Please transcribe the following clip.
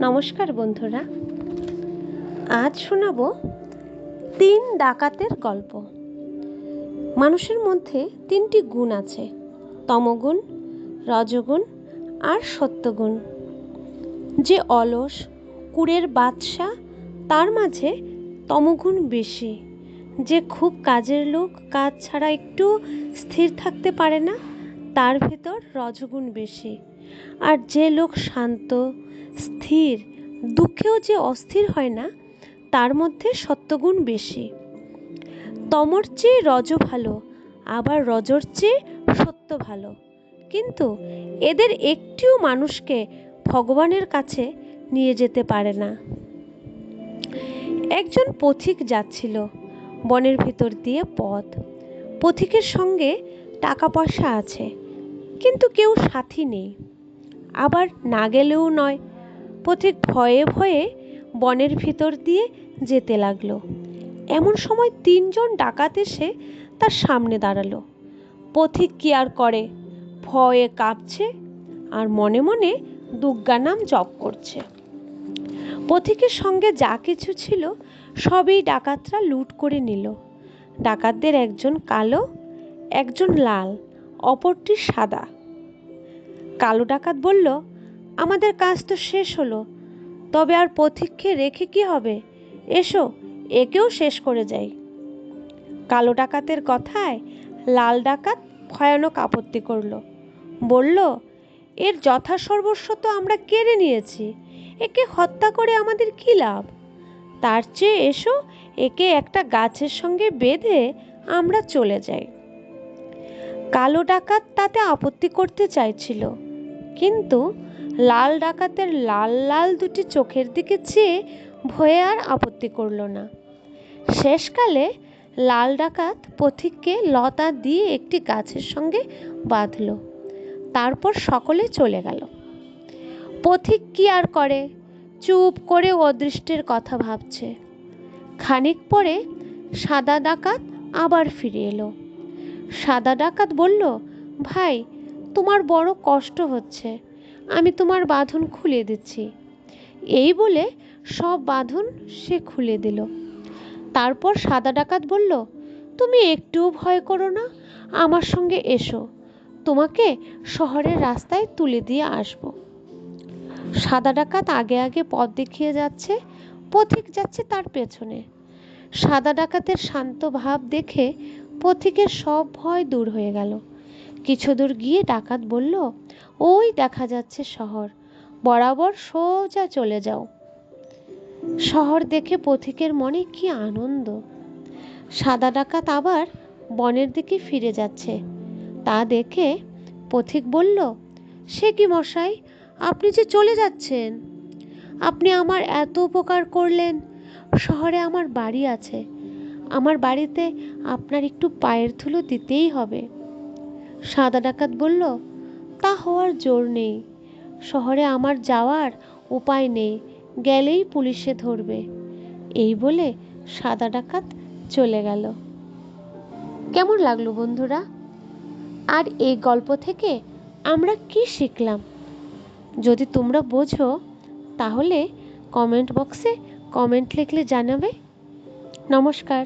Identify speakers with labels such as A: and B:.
A: নমস্কার বন্ধুরা, আজ শোনাবো 3 ডাকাতের গল্প। মানুষের মধ্যে 3টি গুণ আছে: তমগুণ, রজগুণ আর সত্যগুণ। যে অলস, কুড়ের বাদশা, তার মাঝে তমগুণ বেশি। যে খুব কাজের লোক, কাজ ছাড়া একটু স্থির থাকতে পারে না, তার ভেতর রজগুণ বেশি। আর যে লোক শান্ত, স্থির, দুঃখেও যে অস্থির হয় না, তার মধ্যে সত্যগুণ বেশি। তমর চেয়ে রজ ভালো, আবার রজর চেয়ে সত্য ভালো, কিন্তু এদের একটিও মানুষকে ভগবানের কাছে নিয়ে যেতে পারে না। একজন পথিক যাচ্ছিল বনের ভিতর দিয়ে পথ। পথিকের সঙ্গে টাকা পয়সা আছে, কিন্তু কেউ সাথী নেই, আবার না গেলেও নয়। পথিক ভয়ে ভয়ে বনের ভিতর দিয়ে যেতে লাগলো। এমন সময় 3 জন ডাকাত এসে তার সামনে দাঁড়ালো। পথিক কি আর করে, ভয়ে কাঁপছে আর মনে মনে দুর্গা নাম জপ করছে। পথিকের সঙ্গে যা কিছু ছিল সবই ডাকাতরা লুট করে নিল। ডাকাতদের একজন কালো, একজন লাল, অপরটি সাদা। কালো ডাকাত বলল, আমাদের কাজ তো শেষ হলো, তবে আর পথিককে রেখে কি হবে? এসো, একেও শেষ করে যাই। কালো ডাকাতের কথায় লাল ডাকাত ভয়ানক আপত্তি করল। বলল, এর যথাসর্বস্ব তো আমরা কেড়ে নিয়েছি, একে হত্যা করে আমাদের কি লাভ? তার চেয়ে এসো, একে একটা গাছের সঙ্গে বেঁধে আমরা চলে যাই। কালো ডাকাত তাতে আপত্তি করতে চাইছিল, কিন্তু লাল ডাকাতের লাল লাল দুটি চোখের দিকে চেয়ে ভয়ে আর আপত্তি করল না। শেষকালে লাল ডাকাত পথিককে লতা দিয়ে একটি গাছের সঙ্গে বাঁধল। তারপর সকলে চলে গেল। পথিক কি আর করে, চুপ করে অদৃষ্টের কথা ভাবছে। খানিক পরে সাদা ডাকাত আবার ফিরে এলো। সাদা ডাকাত বলল, ভাই, তোমার বড় কষ্ট হচ্ছে, আমি তোমার বাঁধন খুলে দিচ্ছি। এই বলে সব বাঁধন সে খুলে দিল। তারপর সাদা ডাকাত বলল, তুমি একটুও ভয় করো না, আমার সঙ্গে এসো, তোমাকে শহরের রাস্তায় তুলে দিয়ে আসবো। সাদা ডাকাত আগে আগে পথ দেখিয়ে যাচ্ছে, পথিক যাচ্ছে তার পেছনে। সাদা ডাকাতের শান্ত ভাব দেখে পথিকের সব ভয় দূর হয়ে গেল। কিছু দূর গিয়ে ডাকাত বলল, ওই দেখা যাচ্ছে শহর, বরাবর সোজা চলে যাও। শহর দেখে পথিকের মনে কি আনন্দ। সাদা ডাকাত আবার বনের দিকে ফিরে যাচ্ছে। তা দেখে পথিক বলল, সে কি মশাই, আপনি যে চলে যাচ্ছেন? আপনি আমার এত উপকার করলেন, শহরে আমার বাড়ি আছে, আমার বাড়িতে আপনার একটু পায়ের ধুলো দিতেই হবে। সাদা ডাকাত বলল, তা হওয়ার জোর নেই, শহরে আমার যাওয়ার উপায় নেই, গেলেই পুলিশে ধরবে। এই বলে সাদা ডাকাত চলে গেল। কেমন লাগলো বন্ধুরা? আর এই গল্প থেকে আমরা কি শিখলাম? যদি তোমরা বোঝো তাহলে কমেন্ট বক্সে কমেন্ট লিখলে জানাবে। নমস্কার।